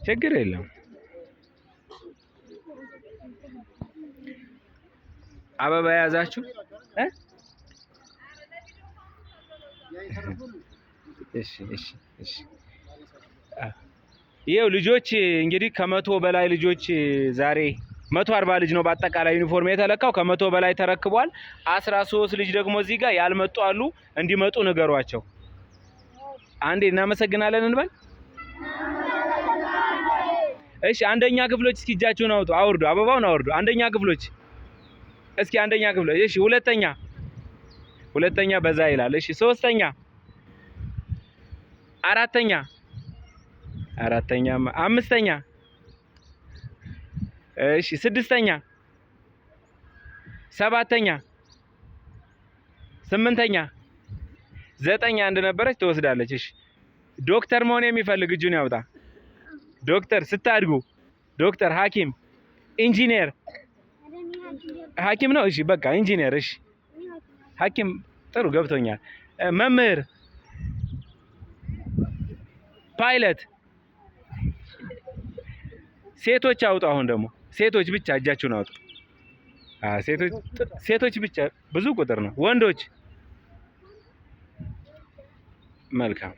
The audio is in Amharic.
ችግር የለም። አበባ የያዛችሁ እሺ። ይኸው ልጆች እንግዲህ ከመቶ በላይ ልጆች ዛሬ 140 ልጅ ነው በአጠቃላይ ዩኒፎርም የተለካው። ከመቶ በላይ ተረክቧል። 13 ልጅ ደግሞ እዚህ ጋር ያልመጡ አሉ። እንዲመጡ ንገሯቸው። አንዴ እናመሰግናለን እንበል። እሺ አንደኛ ክፍሎች እስኪ እጃችሁን አውርዱ። አበባውን አውርዱ። አንደኛ ክፍሎች እስኪ አንደኛ ክፍሎች። እሺ ሁለተኛ በዛ ይላል። እሺ ሶስተኛ፣ አራተኛ፣ አምስተኛ፣ እሺ ስድስተኛ፣ ሰባተኛ፣ ስምንተኛ፣ ዘጠኝ አንድ ነበረች ትወስዳለች። እሺ ዶክተር መሆን የሚፈልግ እጁን ያውጣ። ዶክተር ስታድጉ ዶክተር፣ ሐኪም፣ ኢንጂነር። ሐኪም ነው። እሺ በቃ ኢንጂነር። እሺ ሐኪም ጥሩ ገብቶኛል። መምህር፣ ፓይለት። ሴቶች አውጡ። አሁን ደግሞ ሴቶች ብቻ እጃችሁን አውጡ። ሴቶች ብቻ ብዙ ቁጥር ነው። ወንዶች መልካም